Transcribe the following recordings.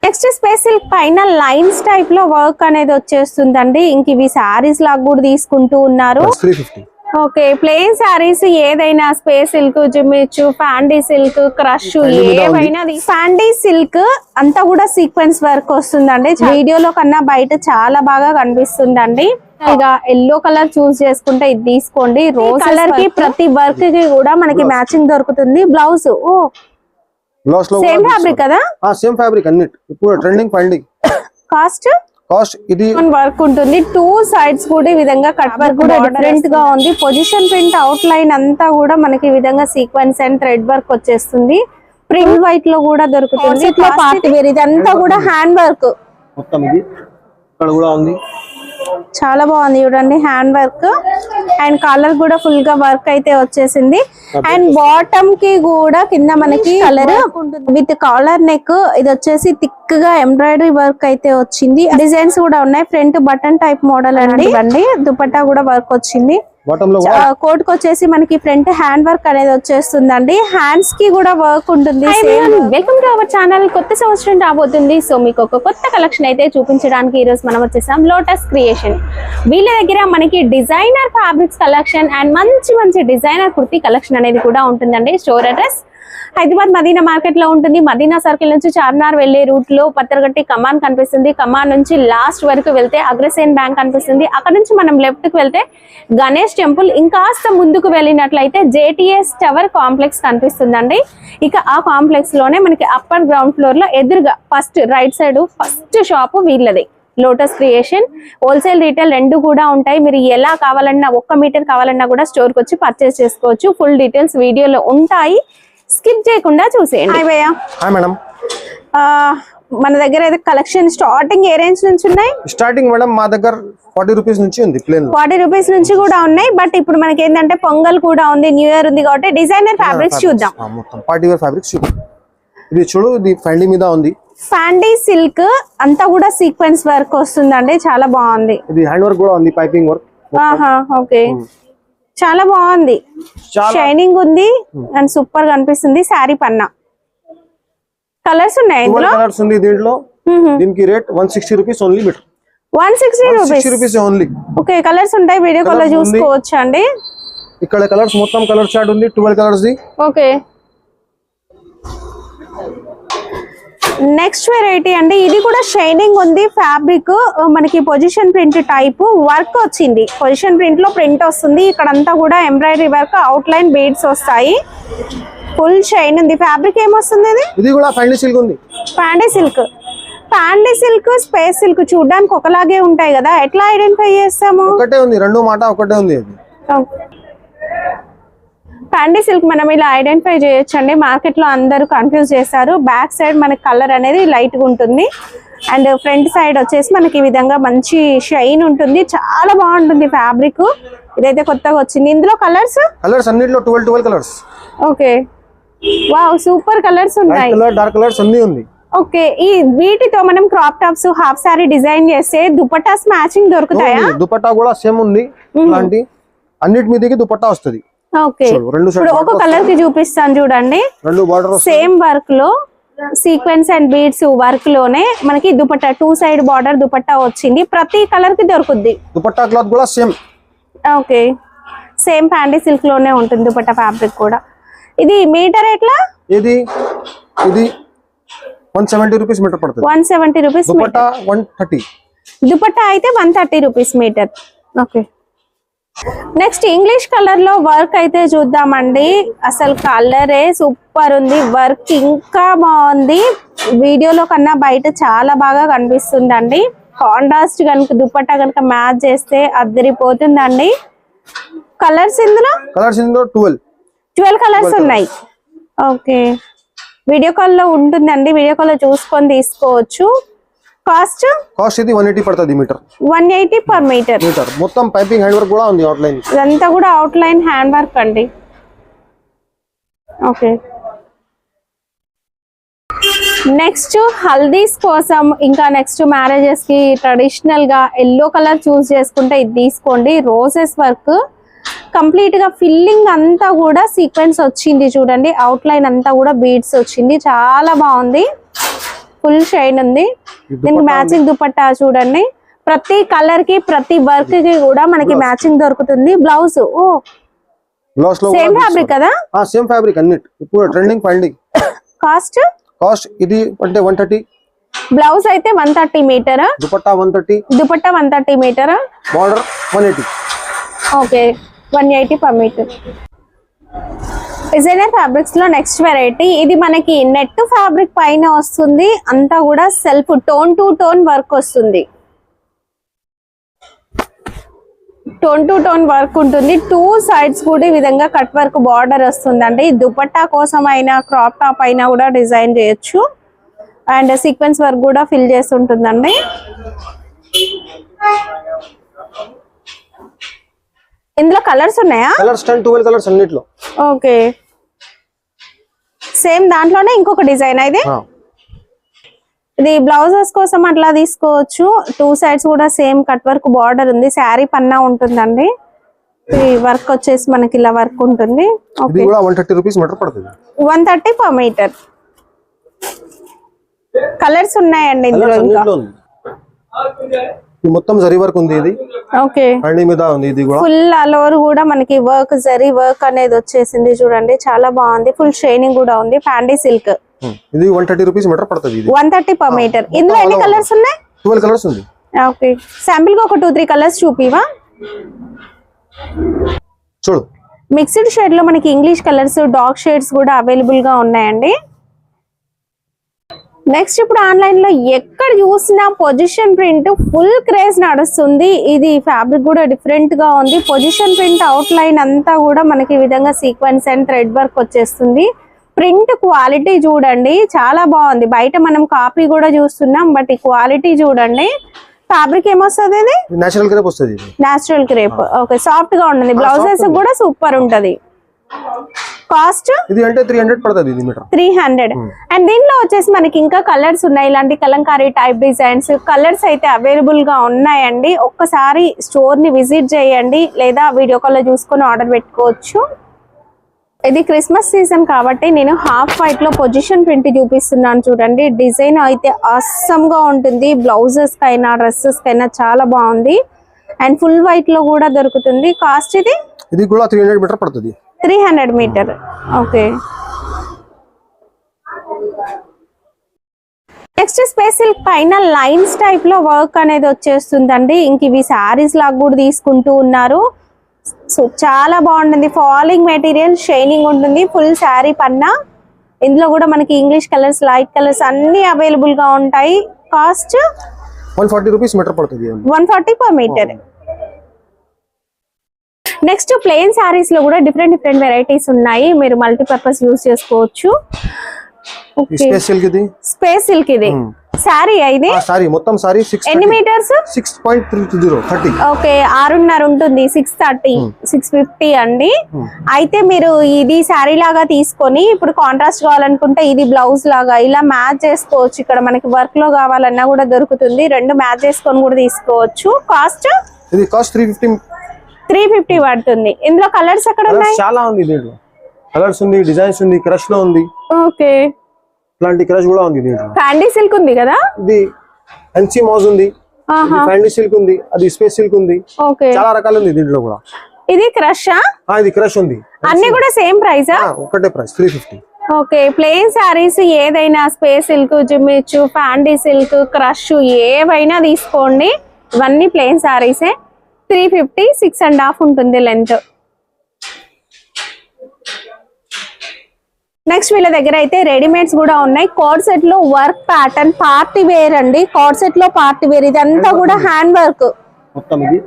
Next space silk పైన lines type లో work అనేది వచ్చేస్తుందండి. ఇంక ఇవి సారీస్ లాగా కూడా తీసుకుంటూ ఉన్నారు. ఓకే, ప్లెయిన్ సారీస్ ఏదైనా స్పేస్ సిల్క్, జిమ్మిచ్చు, ఫ్యాండీ సిల్క్, క్రష్ ఏవైనా ఫ్యాండీ సిల్క్ అంతా కూడా సీక్వెన్స్ వర్క్ వస్తుందండి. వీడియోలో కన్నా బయట చాలా బాగా కనిపిస్తుందండి. ఎల్లో కలర్ చూస్ చేసుకుంటే ఇది తీసుకోండి. రోజ్ కలర్ కి ప్రతి వర్క్ కి కూడా మనకి మ్యాచింగ్ దొరుకుతుంది. బ్లౌజ్ సేమ్ ఫ్యాబ్రిక్ కదా? సేమ్ ఫ్యాబ్రిక్ అన్ని ఇప్పుడు ట్రెండింగ్ ఫైండింగ్. కాస్ట్ ఇది వర్క్ ఉంటుంది. టూ సైడ్స్ కూడా ఈ విధంగా కట్ వర్క్ కూడా డిఫరెంట్ గా ఉంది. పొజిషన్ ప్రింట్ అవుట్ లైన్ అంతా కూడా మనకి ఈ విధంగా సీక్వెన్స్ అండ్ థ్రెడ్ వర్క్ వచ్చేస్తుంది. ప్రింట్ వైట్ లో కూడా దొరుకుతుంది. పార్టీ వేర్ ఇదంతా కూడా హ్యాండ్ వర్క్ మొత్తం. ఇది ఇక్కడ కూడా ఉంది, చాలా బాగుంది చూడండి. హ్యాండ్ వర్క్ అండ్ కాలర్ కూడా ఫుల్ గా వర్క్ అయితే వచ్చేసింది. అండ్ బాటమ్ కి కూడా కింద మనకి కలర్ విత్ కాలర్ నెక్. ఇది వచ్చేసి థిక్ గా ఎంబ్రాయిడరీ వర్క్ అయితే వచ్చింది. డిజైన్స్ కూడా ఉన్నాయి. ఫ్రంట్ బటన్ టైప్ మోడల్ అండి. దుపట్టా కూడా వర్క్ వచ్చింది. కోట్ కి వచ్చేసి మనకి ఫ్రంట్ హ్యాండ్ వర్క్ అనేది వచ్చేస్తుందండి. హ్యాండ్స్ కి కూడా వర్క్ ఉంటుంది. Welcome to our channel. కొత్త సంవత్సరం రాబోతుంది. సో మీకు ఒక కొత్త కలెక్షన్ అయితే చూపించడానికి ఈ రోజు మనం వచ్చేసాం లోటస్ క్రియేషన్. వీళ్ళ దగ్గర మనకి డిజైనర్ ఫ్యాబ్రిక్స్ కలెక్షన్ అండ్ మంచి మంచి డిజైనర్ కుర్తీ కలెక్షన్ అనేది కూడా ఉంటుందండి. Store address Hyderabad Madina market లో ఉంటుంది. మదీనా సర్కిల్ నుంచి చార్మినార్ వెళ్లే రూట్ లో పత్తరగట్టి కమాన్ కనిపిస్తుంది. కమాన్ నుంచి లాస్ట్ వరకు వెళ్తే అగ్రసేన్ బ్యాంక్ కనిపిస్తుంది. అక్కడ నుంచి మనం లెఫ్ట్ కి వెళ్తే గణేష్ టెంపుల్, ఇంకాస్త ముందుకు వెళ్ళినట్లయితే జేటీఎస్ టవర్ కాంప్లెక్స్ కనిపిస్తుందండి. ఇక ఆ కాంప్లెక్స్ లోనే మనకి అప్పర్ గ్రౌండ్ ఫ్లోర్ లో ఎదురుగా first right side first shop వీళ్ళది లోటస్ క్రియేషన్. హోల్సేల్ రీటైల్ రెండు కూడా ఉంటాయి. మీరు ఎలా కావాలన్నా 1 మీటర్ కావాలన్నా కూడా స్టోర్ కి వచ్చి పర్చేస్ చేసుకోవచ్చు. ఫుల్ డీటెయిల్స్ వీడియోలో ఉంటాయి, స్కిప్ చేయకుండా చూసేయండి. హాయ్ భయ్యా. Hi madam. మన దగ్గర అయితే కలెక్షన్ స్టార్టింగ్ ఏ రేంజ్ నుంచి ఉన్నాయి? స్టార్టింగ్ మేడం మా దగ్గర 40 రూపీస్ నుంచి ఉంది. ప్లేన్ 40 రూపీస్ నుంచి కూడా ఉన్నాయి. బట్ ఇప్పుడు మనకి ఏంటంటే పొంగల్ కూడా ఉంది, న్యూ ఇయర్ ఉంది కాబట్టి డిజైనర్ ఫ్యాబ్రిక్స్ చూద్దాం. మొత్తం పార్టీ వేర్ ఫ్యాబ్రిక్స్ చూద్దాం. ఇది చూడు, ఇది ఫైండింగ్ మీద ఉంది. ఫ్యాండీ సిల్క్ అంతా కూడా సీక్వెన్స్ వర్క్ వస్తుందండి. చాలా బాగుంది. ఇది హ్యాండ్ వర్క్ కూడా ఉంది, పైపింగ్ వర్క్. ఓకే, చాలా బాగుంది. షైనింగ్ ఉంది అండ్ సూపర్ గా అనిపిస్తుంది. శారీ పన్నా కలర్స్ ఉన్నాయి. కలర్స్ ఉంది దీంట్లో. దీనికి rate 160 rupees only metre. 160 rupees only. Okay, colours ఉంటాయి. వీడియో కాల్ లో చూసుకోవచ్చు అండి. ఇక్కడ కలర్స్ మొత్తం కలర్ చార్ట్ ఉంది. 12 colours the. Okay, next variety అండి. ఇది కూడా షైనింగ్ ఉంది. ఫ్యాబ్రిక్ మనకి పొజిషన్ ప్రింట్ టైప్ వర్క్ వచ్చింది. పొజిషన్ ప్రింట్ లో ప్రింట్ వస్తుంది. ఇక్కడంతా కూడా embroidery work, out line beads వస్తాయి. ఫుల్ షైన్ ఉంది. ఫ్యాబ్రిక్ ఏమొస్తుంది? ఇది కూడా ఫ్యాండీ సిల్క్ ఉంది. ఫ్యాండీ సిల్క్. ఫ్యాండీ సిల్క్, స్పేస్ సిల్క్ చూడడానికి ఒకలాగే ఉంటాయి కదా, ఎట్లా ఐడెంటిఫై చేస్తాము? ఒకటే ఉంది, రెండు మాట ఒకటే ఉంది. ఫ్యాండీ సిల్క్ మనం ఇలా ఐడెంటిఫై చేయొచ్చు అండి. మార్కెట్ లో అందరూ కన్ఫ్యూజ్ చేస్తారు. బ్యాక్ సైడ్ మనకి కలర్ అనేది లైట్ గా ఉంటుంది అండ్ ఫ్రంట్ సైడ్ వచ్చేసి మనకి ఈ విధంగా మంచి షైన్ ఉంటుంది. చాలా బాగుంటుంది ఫ్యాబ్రిక్. ఇదైతే కొత్తగా వచ్చింది. ఇందులో కలర్స్ అన్నిట్లో 12 colours. Okay, wow, super colours ఉన్నాయి. డార్క్ కలర్స్ అన్ని ఉంది. ఓకే, ఈ వీటితో మనం crop tops, half sorry design చేస్తే దుపట్టాస్ మ్యాచింగ్ దొరుకుతాయా? దుపట్టా కూడా సేమ్ ఉంది. ఇలాంటి అన్నిటి మీదకి దుపట్టా వస్తుంది. ఓకే, ఇప్పుడు ఒక కలర్ కి చూపిస్తాను చూడండి. సేమ్ వర్క్ లో సీక్వెన్స్ అండ్ బీడ్స్ వర్క్ లోనే మనకి దుపట్టా 2 సైడ్ బార్డర్ దుపట్టా వచ్చింది. ప్రతి కలర్ కి దొరుకుద్ది. దుపట్టా క్లాత్ కూడా సేమ్. ఓకే, సేమ్ ఫ్యాండీ సిల్క్ లోనే ఉంటుంది దుపట్టా ఫ్యాబ్రిక్ కూడా. ఇది మీటర్ ఎట్లా? ఇది 170 రూపీస్ మీటర్ పడుతుంది. 170 రూపీస్. దుపట్టా 130. దుపట్టా అయితే 130 rupees metre. Okay, next English colour లో వర్క్ అయితే చూద్దామండి. అసలు కలరే సూపర్ ఉంది. వర్క్ ఇంకా బాగుంది. వీడియోలో కన్నా బయట చాలా బాగా కనిపిస్తుందండి. కాంట్రాస్ట్ కనుక దుపట్టా కనుక మ్యాచ్ చేస్తే అద్దరిపోతుందండి. కలర్స్ ఇందులో 12 కలర్స్ ఉన్నాయి. ఓకే, వీడియో కాల్ లో ఉంటుందండి. వీడియో కాల్ లో చూసుకొని తీసుకోవచ్చు. కాస్ట్ ఇది 180 పడుతుంది మీటర్. 180 per metre. మొత్తం పైపింగ్ హ్యాండ్ వర్క్ కూడా ఉంది. అవుట్ లైన్ ఇదంతా కూడా అవుట్ లైన్ హ్యాండ్ వర్క్ అండి. ఓకే, నెక్స్ట్ హల్దీస్ కోసం ఇంకా నెక్స్ట్ మ్యారేజెస్ కి ట్రెడిషనల్ గా ఎల్లో కలర్ చూస్ చేసుకుంటే ఇది తీసుకోండి. రోజెస్ వర్క్ కంప్లీట్ గా ఫిల్లింగ్ అంతా కూడా సీక్వెన్స్ వచ్చింది చూడండి. అవుట్ లైన్ అంతా కూడా బీడ్స్ వచ్చింది. చాలా బాగుంది. ఫుల్ షైన్ ఉంది. దీనికి మ్యాచింగ్ దుపట్టా చూడండి. ప్రతి కలర్ కి ప్రతి వర్క్ కి కూడా మనకి మ్యాచింగ్ దొరుకుతుంది. బ్లౌజ్ సేమ్ ఫ్యాబ్రిక్ కదా? సేమ్ ఫ్యాబ్రిక్ అన్నిటి ఇప్పుడు ట్రెండింగ్ ఫైండింగ్. కాస్ట్ ఇది అంటే 130. బ్లౌజ్ అయితే 130 metre, dupatta 130, dupatta 130 metre, border 180. Okay 180 per metre. Designer fabrics లో నెక్స్ట్ వెరైటీ. ఇది మనకి నెట్ ఫ్యాబ్రిక్ పైన వస్తుంది. అంతా కూడా self tone to tone work వస్తుంది. టోన్ టు టోన్ వర్క్ ఉంటుంది. 2 సైడ్స్ కూడా ఈ విధంగా కట్ వర్క్ బార్డర్ వస్తుంది. అంటే ఈ దుపట్టా కోసం అయినా క్రాప్ టాప్ అయినా కూడా డిజైన్ చేయొచ్చు. అండ్ సీక్వెన్స్ వర్క్ కూడా ఫిల్ చేసి ఉంటుందండి. ఇందులో కలర్స్ ఉన్నాయా? కలర్స్ 10-12 కలర్స్ అన్నిట్లో. ఓకే సేమ్ దాంట్లోనే ఇంకొక డిజైన్ అయితే ఇది బ్లౌజెస్ కోసం అట్లా తీసుకోవచ్చు. 2 సైడ్స్ కూడా సేమ్ కట్ వర్క్ బార్డర్ ఉంది. శారీ పన్నా ఉంటుందండి. ఈ వర్క్ వచ్చేసి మనకి ఇలా వర్క్ ఉంటుంది. ఇది కూడా 130 రూపీస్ మీటర్ పడుతుంది. 130 per మీటర్. కలర్స్ ఉన్నాయండి ఇందులో. ఇంకా మొత్తం జరీ వర్క్ ఉంది. ఇది ఓకే మీద ఉంది. ఇది కూడా ఫుల్ ఆల్ ఓవర్ కూడా మనకి వర్క్ జరీ వర్క్ అనేది వచ్చేసింది చూడండి. చాలా బాగుంది. ఫుల్ షైనింగ్ కూడా ఉంది. ఫ్యాండీ సిల్క్. ఇది 130 రూపీస్ మీటర్ పడుతుంది. 130 per మీటర్. ఇందులో ఎన్ని కలర్స్ ఉన్నాయి? 12 కలర్స్ ఉంది. ఓకే శాంపిల్ గా ఒక 2-3 కలర్స్ చూపివా? చూడు మిక్స్డ్ షేడ్ లో మనకి ఇంగ్లీష్ కలర్స్, డార్క్ షేడ్స్ కూడా అవైలబుల్ గా ఉన్నాయండి. నెక్స్ట్ ఇప్పుడు ఆన్లైన్ లో ఎక్కడ చూసినా పొజిషన్ ప్రింట్ ఫుల్ క్రేజ్ నడుస్తుంది. ఇది ఫ్యాబ్రిక్ కూడా డిఫరెంట్ గా ఉంది. పొజిషన్ ప్రింట్ అవుట్ లైన్ అంతా కూడా మనకి ఈ విధంగా సీక్వెన్స్ అండ్ థ్రెడ్ వర్క్ వచ్చేస్తుంది. ప్రింట్ క్వాలిటీ చూడండి చాలా బాగుంది. బయట మనం కాపీ కూడా చూస్తున్నాం, బట్ ఈ క్వాలిటీ చూడండి. ఫ్యాబ్రిక్ ఏమొస్తుంది? ఇది నేచురల్ క్రేప్ వస్తుంది. Natural crepe. ఓకే సాఫ్ట్ గా ఉంటుంది. బ్లౌజెస్ కూడా సూపర్ ఉంటది. కాస్ట్ ఇది అంటే 300 పడుతుంది. ఇది మీటర్ 300. అండ్ దీంట్లో వచ్చేసి మనకి ఇంకా కలర్స్ ఉన్నాయి. ఇలాంటి కలంకారీ టైప్ డిజైన్స్ కలర్స్ అయితే అవైలబుల్ గా ఉన్నాయండి. ఒక్కసారి స్టోర్ ని విజిట్ చేయండి, లేదా వీడియో కాల్ లో చూసుకొని ఆర్డర్ పెట్టుకోవచ్చు. ఇది క్రిస్మస్ సీజన్ కాబట్టి నేను హాఫ్ వైట్ లో పొజిషన్ ప్రింట్ చూపిస్తున్నాను చూడండి. డిజైన్ అయితే అస్సమ్ గా ఉంటుంది. బ్లౌజెస్ కైనా డ్రెస్సెస్ కైనా చాలా బాగుంది. అండ్ ఫుల్ వైట్ లో కూడా దొరుకుతుంది. కాస్ట్ ఇది కూడా 300 మీటర్ పడుతుంది. 300 metre. Okay next space silk పైన లైన్స్ టైప్ లో వర్క్ అనేది వచ్చేస్తుందండి. ఇంక ఇవి శారీస్ లాగా కూడా తీసుకుంటూ ఉన్నారు. సో చాలా బాగుంటుంది. ఫాలింగ్ మెటీరియల్, షైనింగ్ ఉంటుంది. ఫుల్ శారీ పన్నా. ఇందులో కూడా మనకి ఇంగ్లీష్ కలర్స్, లైట్ కలర్స్ అన్ని అవైలబుల్ గా ఉంటాయి. కాస్ట్ 140 రూపీస్ మీటర్ పడుతుంది. 140 per metre. Next plain saris లో కూడా డిఫరెంట్ వెరైటీస్ ఉన్నాయి. మీరు మల్టీపర్పస్ యూజ్ చేసుకోవచ్చు. స్పేస్ సిల్క్ ఇది శారీ. ఇది సారీ మొత్తం సారీ 6 ఎన్ని మీటర్స్? 6.30 30. ఓకే 6.5 ఉంటుంది. 630 650 అండి. అయితే మీరు ఇది శారీ లాగా తీసుకొని ఇప్పుడు కాంట్రాస్ట్ కావాలనుకుంటే ఇది బ్లౌజ్ లాగా ఇలా మ్యాచ్ చేసుకోవచ్చు. ఇక్కడ మనకి వర్క్ లో కావాలన్నా కూడా దొరుకుతుంది. రెండు మ్యాచ్ చేసుకొని కూడా తీసుకోవచ్చు. కాస్ట్ ఇది కాస్ట్ 350 పడుతుంది. ఇందులో కలర్స్ ఎక్కడ ఉన్నాయి? చాలా ఉంది. దీంట్లో కలర్స్ ఉంది, డిజైన్స్ ఉంది, క్రష్ లో ఉంది. ఓకే ఇట్లాంటి క్రష్ కూడా ఉంది. దీంట్లో ఫ్యాండీ సిల్క్ ఉంది కదా? ఇది ఎన్సీ మౌజ్ ఉంది, ఫ్యాండీ సిల్క్ ఉంది, అది స్పేస్ సిల్క్ ఉంది. ఓకే చాలా రకాలు ఉంది దీంట్లో కూడా. ఇది క్రష్ ఇది క్రష్ ఉంది. అన్ని కూడా సేమ్ ప్రైస్? ఒకటే ప్రైస్ 350. ఓకే ప్లెయిన్ శారీస్ ఏదైనా space silk, Jimmy Choo, Fendi silk, crush ఏవైనా తీసుకోండి. ఇవన్నీ ప్లెయిన్ శారీసే. 350, 6.5 ఉంటుంది లెంత్. నెక్స్ట్ వీళ్ళ దగ్గర అయితే రెడీమేడ్స్ కూడా ఉన్నాయి. కోడ్ సెట్ లో వర్క్ ప్యాటర్న్ పార్టీ వేర్ అండి. కోడ్ సెట్ లో పార్టీ వేర్. ఇదంతా కూడా హ్యాండ్ వర్క్ మొత్తం. ఇది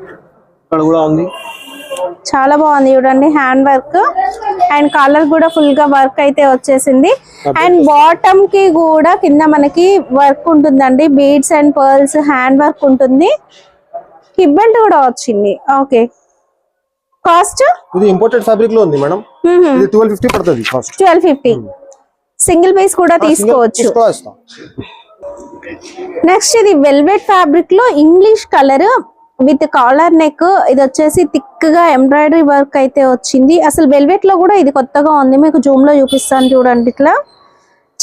ఇక్కడ కూడా ఉంది. చాలా బాగుంది చూడండి. హ్యాండ్ వర్క్ అండ్ కాలర్ కూడా ఫుల్ గా వర్క్ అయితే వచ్చేసింది. అండ్ బాటమ్ కి కూడా కింద మనకి వర్క్ ఉంటుందండి. Beads and pearls hand work ఉంటుంది. హిప్ బెల్ట్ కూడా వచ్చింది. ఓకే కాస్ట్ ఇది ఇంపోర్టెడ్ ఫ్యాబ్రిక్ లో ఉంది మేడం. ఇది 1250 పడుతుంది. కాస్ట్ 1250. సింగిల్ పీస్ కూడా తీసుకోవచ్చు. నెక్స్ట్ ఇది వెల్వెట్ ఫ్యాబ్రిక్ లో English colour with collar neck. ఇది వచ్చేసి థిక్ గా ఎంబ్రాయిడరీ వర్క్ అయితే వచ్చింది. అసలు వెల్వెట్ లో కూడా ఇది కొత్తగా ఉంది. మీకు జూమ్ లో చూపిస్తాను చూడండి. ఇట్లా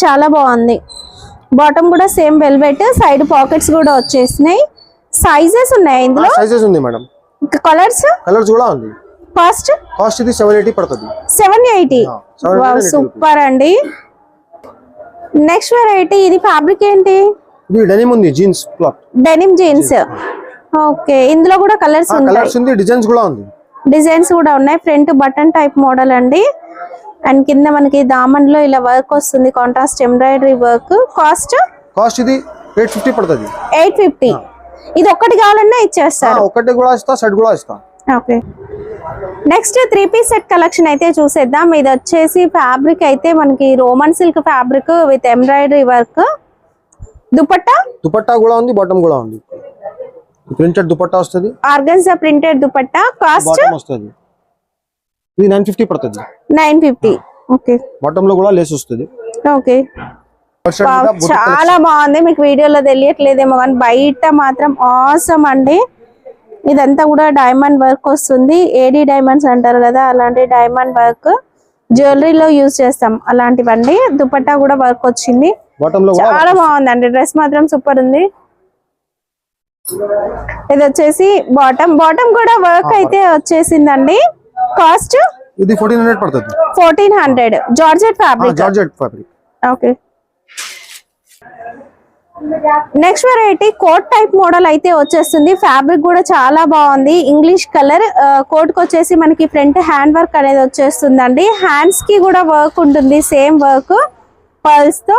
చాలా బాగుంది. బాటమ్ కూడా సేమ్ వెల్వెట్, సైడ్ పాకెట్స్ కూడా వచ్చేసినాయి. సైజెస్ ఉన్నాయి ఇందులో. సైజెస్ ఉంది మేడం. కలర్స్ కూడా ఉంది. కాస్ట్ ఇది 780 పడుతుంది. 780. సూపర్ అండి. నెక్స్ట్ వెరైటీ, ఇది ఫ్యాబ్రిక్ ఏంటి? ఇది డెనిమ్ ఉంది, jeans cloth. Denim jeans. Okay, ఇందులో కూడా కలర్స్ ఉంది, డిజైన్స్ కూడా ఉంది. డిజైన్స్ కూడా ఉన్నాయి. ఫ్రంట్ బటన్ టైప్ మోడల్ అండి. అండ్ కింద మనకి దామన్ లో ఇలా వర్క్ వస్తుంది, కాంట్రాస్ట్ ఎంబ్రాయిడరీ వర్క్. కాస్ట్ ఇది 850 పడుతుంది. 850. ఇది ఒక్కటి కావాలన్నా ఇచ్చేస్తారు. ఒకటి కూడా ఇస్తా, సెట్ కూడా ఇస్తా. Okay, next 3 piece set collection అయితే చూసేద్దాం. ఇది వచ్చేసి ఫ్యాబ్రిక్ అయితే మనకి Roman silk fabric with embroidery work. Dupatta కూడా ఉంది, బాటమ్ కూడా ఉంది. ప్రింటెడ్ దుపట్టా వస్తుంది, ఆర్గన్జా ప్రింటెడ్ దుపట్టా. కాస్ట్ వస్తుంది ఇది 950 పడుతుంది. 950. ఓకే, బాటమ్ లో కూడా లేస్ వస్తుంది. ఓకే, చాలా బాగుంది. మీకు వీడియోలో తెలియట్లేదేమో కానీ బయట మాత్రం ఆసమ్ అండి. ఇదంతా కూడా డైమండ్ వర్క్ వస్తుంది. ఏడీ డైమండ్స్ అంటారు కదా, అలాంటి డైమండ్ వర్క్ జ్యువెలరీలో యూజ్ చేస్తాం అలాంటివండి. దుపట్టా కూడా వర్క్ వచ్చింది, చాలా బాగుందండి. డ్రెస్ మాత్రం సూపర్ ఉంది. ఇది వచ్చేసి బాటమ్ కూడా వర్క్ అయితే వచ్చేసిందండి. కాస్ట్ ఇది 1400 పడుతుంది. 1400. Georgette fabric. Okay, next variety coat type model అయితే వచ్చేస్తుంది. ఫ్యాబ్రిక్ కూడా చాలా బాగుంది, ఇంగ్లీష్ కలర్. కోట్ కి వచ్చేసి మనకి ఫ్రంట్ హ్యాండ్ వర్క్ అనేది వచ్చేస్తుందండి. హ్యాండ్స్ కి కూడా వర్క్ ఉంటుంది, సేమ్ వర్క్ పర్ల్స్ తో.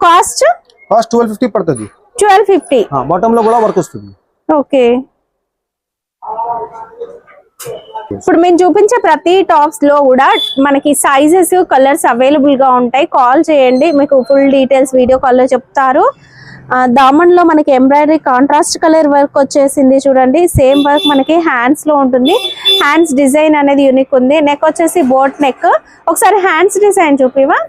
కాస్ట్ 1250 పడుతుంది. 1250. బాటమ్ లో కూడా వర్క్ వస్తుంది. ఓకే, ఇప్పుడు మేము చూపించే ప్రతి టాప్స్ లో కూడా మనకి సైజెస్, కలర్స్ అవైలబుల్ గా ఉంటాయి. కాల్ చేయండి, మీకు ఫుల్ డీటెయిల్స్ వీడియో కాల్ లో చెప్తారు. దామన్ లో మనకి ఎంబ్రాయిడరీ కాంట్రాస్ట్ కలర్ వర్క్ వచ్చేసింది చూడండి. సేమ్ వర్క్ మనకి హ్యాండ్స్ లో ఉంటుంది. హ్యాండ్స్ డిజైన్ అనేది యూనిక్ ఉంది. నెక్ వచ్చేసి బోట్ నెక్. ఒకసారి హ్యాండ్స్ డిజైన్ చూపివా,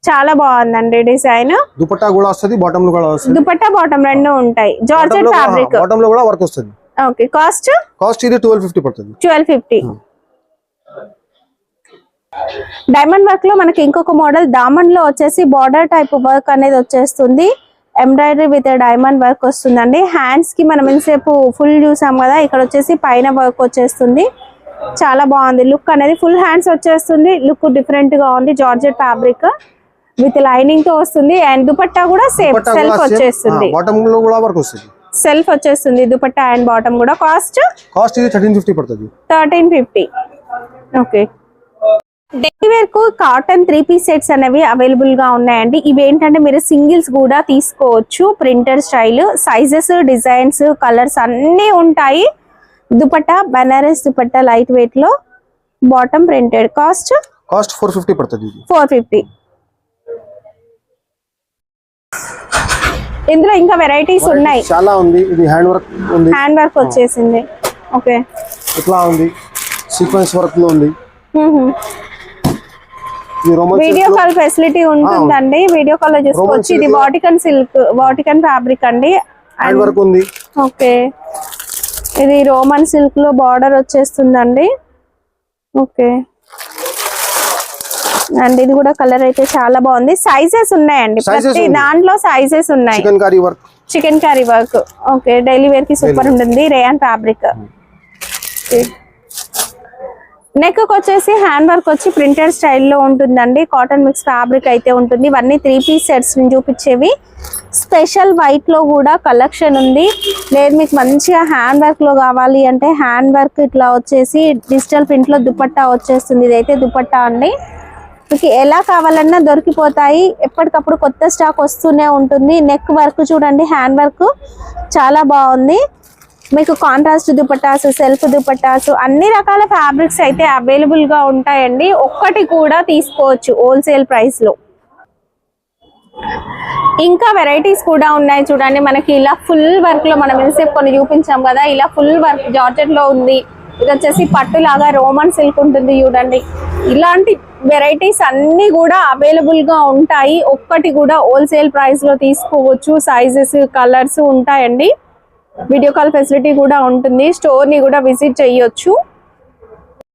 చాలా బాగుందండి డిజైన్. దుపట్టా కూడా వస్తుంది, బాటమ్ లో కూడా వస్తుంది. దుపట్టా బాటమ్ రెండు ఉంటాయి. జార్జెట్ ఫ్యాబ్రిక్, బాటమ్ లో కూడా వర్క్ వస్తుంది. ఓకే, కాస్ట్ ఇది 1250 పడుతుంది. 1250. డైమండ్ వర్క్ లో మనకి ఇంకొక మోడల్ దామన్ లో వచ్చేసి బార్డర్ టైప్ వర్క్ అనేది వచ్చేస్తుంది. ఎంబ్రాయిడరీ విత్ డైమండ్ వర్క్ వస్తుందండి. హ్యాండ్స్ కి మనం ఎంతసేపు ఫుల్ చూసాం కదా, ఇక్కడ వచ్చేసి పైన వర్క్ వచ్చేస్తుంది. చాలా బాగుంది లుక్ అనేది. ఫుల్ హ్యాండ్స్ వచ్చేస్తుంది, లుక్ డిఫరెంట్ గా ఉంది. జార్జెట్ ఫ్యాబ్రిక్ విత్ లైనింగ్ తో వస్తుంది. అండ్ దుపట్టా కూడా సేమ్ సెల్ఫ్ వచ్చేస్తుంది. బాటమ్ లో కూడా వర్క్ వస్తుంది, సెల్ఫ్ వచ్చేస్తుంది దుపట్టా అండ్ బాటమ్ కూడా. కాస్ట్ ఇది 1350 పడుతుంది. 1350. ఓకే, డైలీ వేర్ కు కాటన్ 3 పీస్ సెట్స్ అనేవి అవైలబుల్ గా ఉన్నాయండి. ఇవి ఏంటంటే మీరు సింగిల్స్ కూడా తీసుకోవచ్చు. Printer style, sizes, designs, colours అన్ని ఉంటాయి. దుపట్టా బనారస్ దుపట్టా లైట్ వెయిట్ లో, బాటమ్ ప్రింటెడ్. కాస్ట్ 450 పడుతుంది. 450. ఇందులో ఇంకా వెరైటీస్ ఉన్నాయి, చాలా ఉంది. ఇది హ్యాండ్ వర్క్ ఉంది, హ్యాండ్ వర్క్ వచ్చేసింది. ఓకే, ఇట్లా ఉంది, సీక్వెన్స్ వర్క్ లో ఉంది. వీడియో కాల్ ఫెసిలిటీ ఉంటుందండి, వీడియో కాల్ లో చూసుకోవచ్చు. ఇది వాటికన్ సిల్క్, వాటికన్ ఫ్యాబ్రిక్ అండి. హ్యాండ్ వర్క్ ఉంది. ఓకే, ఇది రోమన్ సిల్క్ లో బార్డర్ వచ్చేస్తుందండి. ఓకే, అండ్ ఇది కూడా కలర్ అయితే చాలా బాగుంది. సైజెస్ ఉన్నాయండి, ప్రతి దాంట్లో సైజెస్ ఉన్నాయి. Chikankari work. Okay, daily wear కి సూపర్ ఉంటుంది. Rayon fabric. నెక్ వచ్చేసి హ్యాండ్ వర్క్ వచ్చి ప్రింటెడ్ స్టైల్లో ఉంటుందండి. కాటన్ మిక్స్ ఫ్యాబ్రిక్ అయితే ఉంటుంది. ఇవన్నీ 3 పీస్ సెట్స్ చూపించేవి. స్పెషల్ వైట్ లో కూడా కలెక్షన్ ఉంది. లేదు మీకు మంచిగా హ్యాండ్ వర్క్ లో కావాలి అంటే హ్యాండ్ వర్క్ ఇట్లా వచ్చేసి డిజిటల్ ప్రింట్ లో దుపట్టా వచ్చేస్తుంది. ఇదైతే దుపట్టా అండి, మీకు ఎలా కావాలన్నా దొరికిపోతాయి. ఎప్పటికప్పుడు కొత్త స్టాక్ వస్తూనే ఉంటుంది. నెక్ వర్క్ చూడండి, హ్యాండ్ వర్క్ చాలా బాగుంది. మీకు కాంట్రాస్ట్ దుపట్టాసు, సెల్ఫ్ దుపట్టాసు, అన్ని రకాల ఫ్యాబ్రిక్స్ అయితే అవైలబుల్ గా ఉంటాయండి. ఒక్కటి కూడా తీసుకోవచ్చు హోల్సేల్ ప్రైస్ లో. ఇంకా వెరైటీస్ కూడా ఉన్నాయి చూడండి. మనకి ఇలా ఫుల్ వర్క్ లో మనం ఎంతసేపు కొన్ని చూపించాం కదా, ఇలా ఫుల్ వర్క్ జార్జెట్ లో ఉంది. ఇది వచ్చేసి పట్టు లాగా రోమన్ సిల్క్ ఉంటుంది చూడండి. ఇలాంటి వెరైటీస్ అన్ని కూడా అవైలబుల్ గా ఉంటాయి. ఒక్కటి కూడా హోల్సేల్ ప్రైస్ లో తీసుకోవచ్చు. సైజెస్, కలర్స్ ఉంటాయండి. వీడియో కాల్ ఫెసిలిటీ కూడా ఉంటుంది. స్టోర్ ని కూడా విజిట్ చేయొచ్చు.